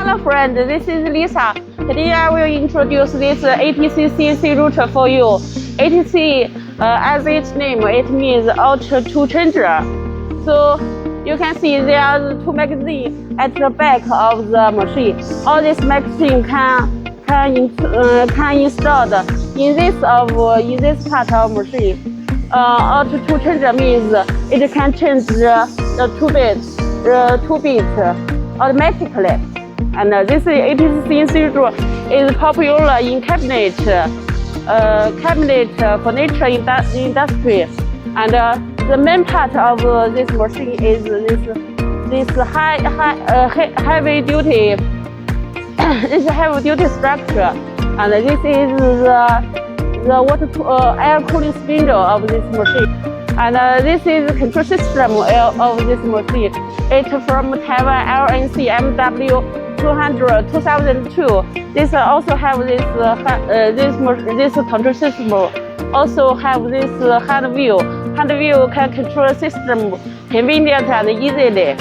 Hello friend, this is Lisa. Today I will introduce this ATC CNC router for you. ATC, as its name, it means auto tool changer. So you can see there are two magazines at the back of the machine. All this magazine can installed in this part of machine. Auto tool changer means it can change the two bits automatically. And this ATC CNC tool is popular in cabinet furniture industry. And the main part of this machine is this heavy duty structure. And this is the air cooling spindle of this machine. And this is the control system of this machine. It's from Taiwan LNC MW 2002. This also have this control system. Also have this hand wheel. Hand wheel can control the system convenient and easily.